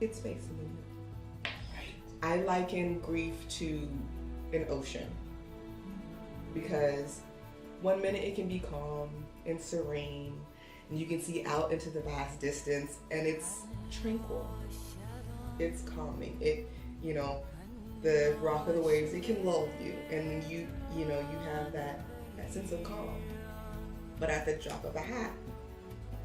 it's facing you. I liken grief to an ocean because one minute it can be calm and serene, and you can see out into the vast distance, and it's tranquil. It's calming. The rock of the waves, it can lull you, and you have that sense of calm. But at the drop of a hat,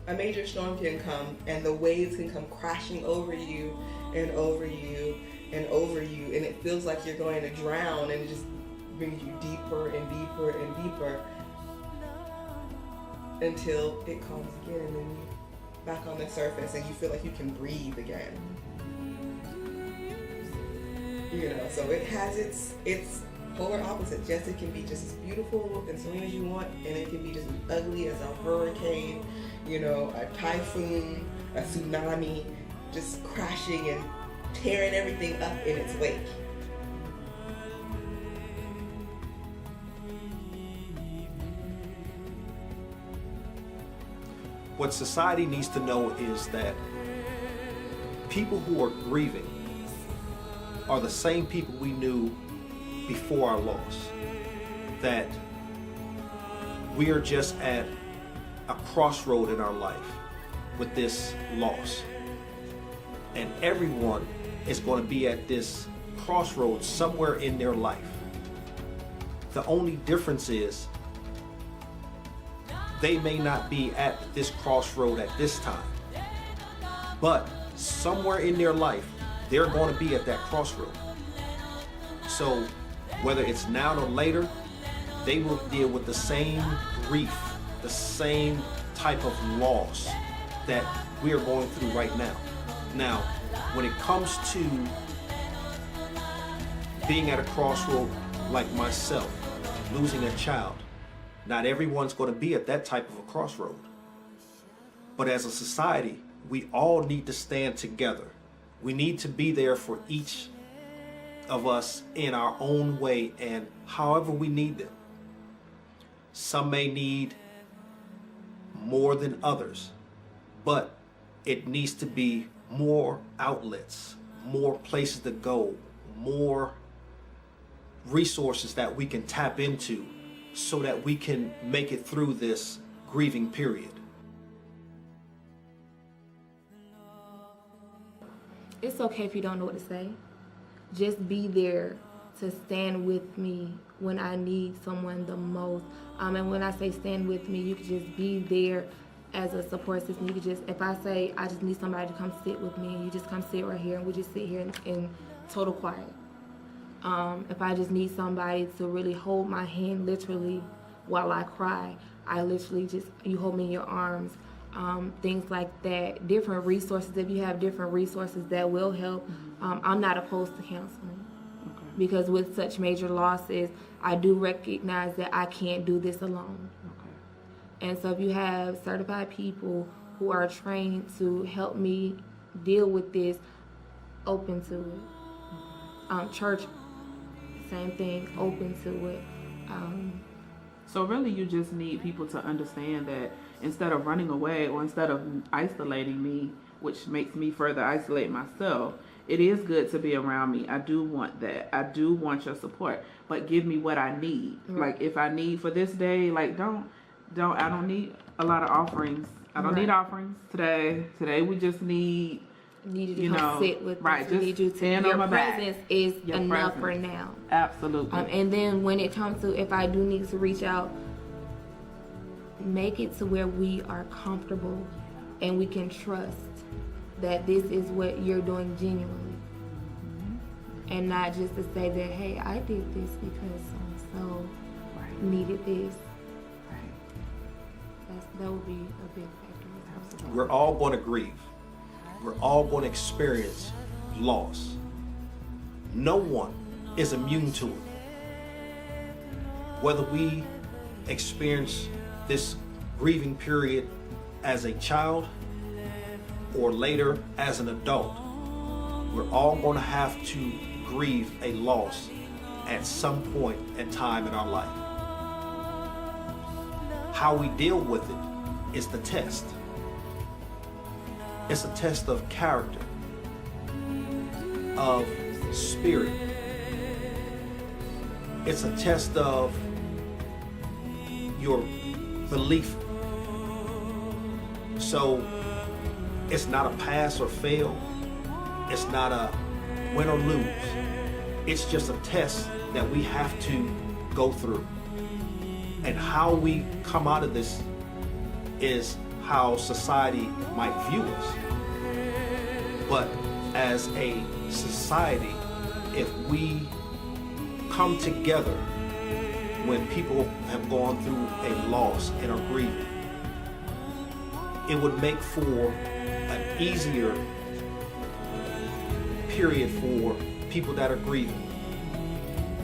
a major storm can come, and the waves can come crashing over you and over you and over you, and it feels like you're going to drown, and it just brings you deeper and deeper and deeper until it calms again, and then you're back on the surface, and you feel like you can breathe again. So it has its polar opposites. Yes, it can be just as beautiful and serene as you want, and it can be just as ugly as a hurricane, a typhoon, a tsunami, just crashing and tearing everything up in its wake. What society needs to know is that people who are grieving are the same people we knew before our loss. That we are just at a crossroad in our life with this loss. And everyone is going to be at this crossroad somewhere in their life. The only difference is they may not be at this crossroad at this time, but somewhere in their life, they're going to be at that crossroad. So whether it's now or later, they will deal with the same grief, the same type of loss that we are going through right now. Now, when it comes to being at a crossroad like myself, losing a child, not everyone's going to be at that type of a crossroad. But as a society, we all need to stand together. We need to be there for each of us in our own way and however we need them. Some may need more than others, but it needs to be more outlets, more places to go, more resources that we can tap into so that we can make it through this grieving period. It's okay if you don't know what to say. Just be there to stand with me when I need someone the most. And when I say stand with me, you can just be there as a support system. You could just, if I say I just need somebody to come sit with me, and you just come sit right here, and we just sit here in total quiet. If I just need somebody to really hold my hand literally while I cry, I literally just, you hold me in your arms. Things like that, different resources. If you have different resources that will help, I'm not opposed to counseling. Okay. Because with such major losses, I do recognize that I can't do this alone. Okay. And so if you have certified people who are trained to help me deal with this, open to it. Church, same thing, open to it. So really you just need people to understand that instead of running away or instead of isolating me, which makes me further isolate myself, it is good to be around me. I do want that. I do want your support, but give me what I need. Right. Like if I need for this day, like I don't need a lot of offerings. I don't Right. need offerings today. Today we just need You to come sit with right, us. We just need you to, stand your on my back. presence is Your enough for presence. now. Absolutely. And then when it comes to, if I do need to reach out, make it to where we are comfortable and we can trust that this is what you're doing genuinely. And not just to say that, hey, I did this because so Right. needed this. Right. That would be a big factor. Absolutely. We're all going to grieve. We're all going to experience loss. No one is immune to it. Whether we experience this grieving period as a child or later as an adult, we're all going to have to grieve a loss at some point in time in our life. How we deal with it is the test. It's a test of character. of spirit. It's a test of your belief. So it's not a pass or fail. It's not a win or lose. It's just a test that we have to go through. And how we come out of this is how society might view us. But as a society, if we come together when people have gone through a loss and are grieving, it would make for an easier period for people that are grieving.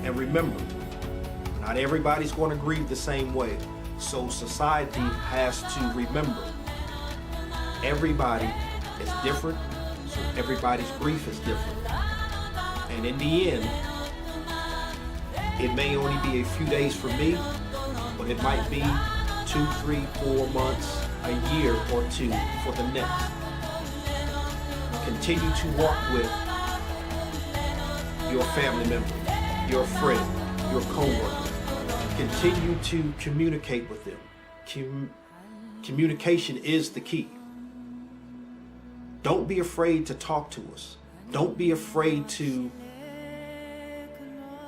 And remember, not everybody's going to grieve the same way. So society has to remember, everybody is different, so everybody's grief is different. And in the end, it may only be a few days for me, but it might be 2, 3, 4 months, a year or two for the next. Continue to walk with your family member, your friend, your coworker. Continue to communicate with them. Communication is the key. Don't be afraid to talk to us. Don't be afraid to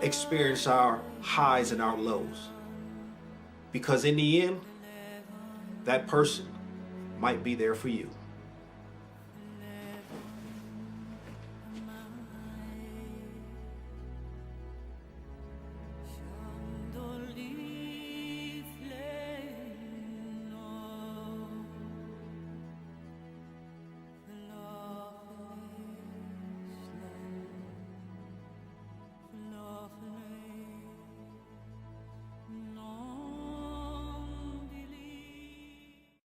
experience our highs and our lows. Because in the end, that person might be there for you.